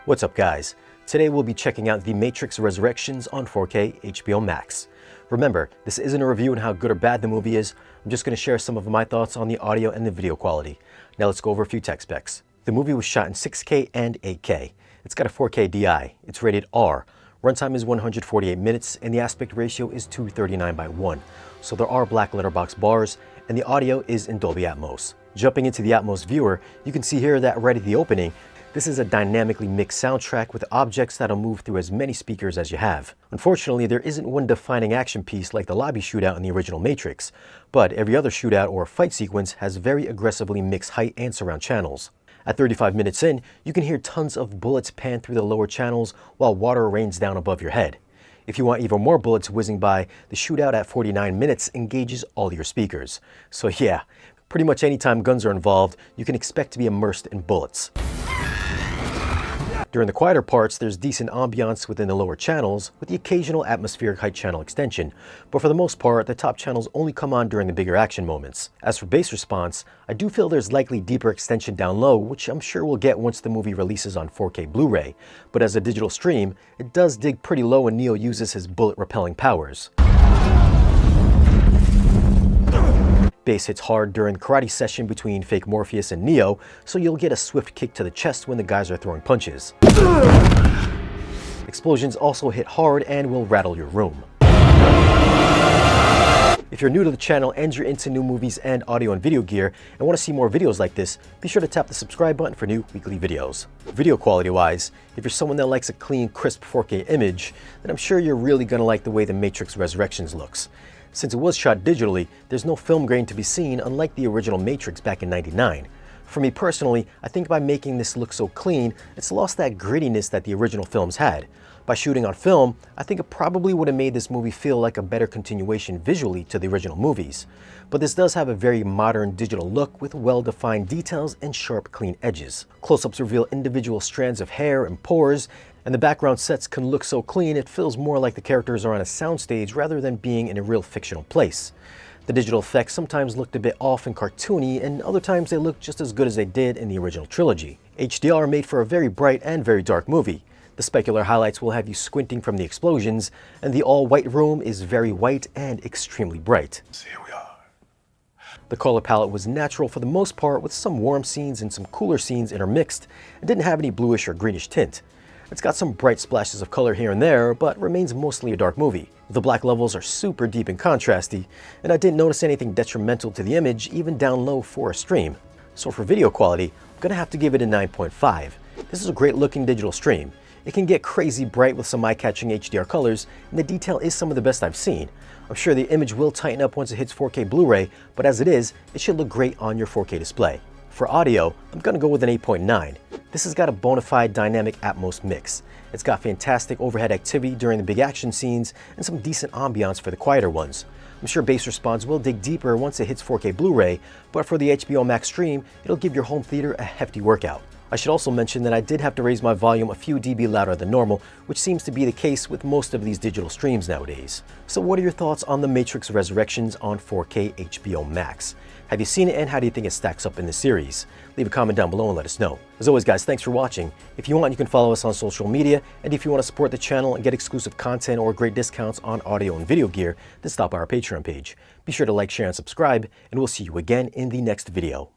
What's up guys? Today we'll be checking out The Matrix Resurrections on 4K HBO Max. Remember, this isn't a review on how good or bad the movie is. I'm just going to share some of my thoughts on the audio and the video quality. Now let's go over a few tech specs. The movie was shot in 6K and 8K. It's got a 4K DI. It's rated R. Runtime is 148 minutes and the aspect ratio is 239:1. So there are black letterbox bars and the audio is in Dolby Atmos. Jumping into the Atmos viewer, you can see here that right at the opening, this is a dynamically mixed soundtrack with objects that'll move through as many speakers as you have. Unfortunately, there isn't one defining action piece like the lobby shootout in the original Matrix, but every other shootout or fight sequence has very aggressively mixed height and surround channels. At 35 minutes in, you can hear tons of bullets pan through the lower channels while water rains down above your head. If you want even more bullets whizzing by, the shootout at 49 minutes engages all your speakers. So yeah, pretty much anytime guns are involved, you can expect to be immersed in bullets. During the quieter parts, there's decent ambiance within the lower channels, with the occasional atmospheric height channel extension, but for the most part, the top channels only come on during the bigger action moments. As for bass response, I do feel there's likely deeper extension down low, which I'm sure we'll get once the movie releases on 4K Blu-ray, but as a digital stream, it does dig pretty low when Neo uses his bullet-repelling powers. Bass hits hard during the karate session between fake Morpheus and Neo, so you'll get a swift kick to the chest when the guys are throwing punches. Explosions also hit hard and will rattle your room. If you're new to the channel and you're into new movies and audio and video gear and want to see more videos like this, be sure to tap the subscribe button for new weekly videos. Video quality wise, if you're someone that likes a clean, crisp 4K image, then I'm sure you're really going to like the way The Matrix Resurrections looks. Since it was shot digitally, there's no film grain to be seen, unlike the original Matrix back in '99. For me personally, I think by making this look so clean, it's lost that grittiness that the original films had. By shooting on film, I think it probably would have made this movie feel like a better continuation visually to the original movies. But this does have a very modern digital look with well-defined details and sharp, clean edges. Close-ups reveal individual strands of hair and pores, and the background sets can look so clean it feels more like the characters are on a soundstage rather than being in a real fictional place. The digital effects sometimes looked a bit off and cartoony, and other times they looked just as good as they did in the original trilogy. HDR made for a very bright and very dark movie. The specular highlights will have you squinting from the explosions, and the all-white room is very white and extremely bright. So here we are. The color palette was natural for the most part, with some warm scenes and some cooler scenes intermixed, and didn't have any bluish or greenish tint. It's got some bright splashes of color here and there, but remains mostly a dark movie. The black levels are super deep and contrasty, and I didn't notice anything detrimental to the image, even down low for a stream. So for video quality, I'm gonna have to give it a 9.5. This is a great looking digital stream. It can get crazy bright with some eye-catching HDR colors, and the detail is some of the best I've seen. I'm sure the image will tighten up once it hits 4K Blu-ray, but as it is, it should look great on your 4K display. For audio, I'm gonna go with an 8.9. This has got a bona fide dynamic Atmos mix. It's got fantastic overhead activity during the big action scenes and some decent ambiance for the quieter ones. I'm sure bass response will dig deeper once it hits 4K Blu-ray, but for the HBO Max stream, it'll give your home theater a hefty workout. I should also mention that I did have to raise my volume a few dB louder than normal, which seems to be the case with most of these digital streams nowadays. So what are your thoughts on The Matrix Resurrections on 4K HBO Max? Have you seen it and how do you think it stacks up in the series? Leave a comment down below and let us know. As always guys, thanks for watching. If you want, you can follow us on social media, and if you want to support the channel and get exclusive content or great discounts on audio and video gear, then stop by our Patreon page. Be sure to like, share, and subscribe, and we'll see you again in the next video.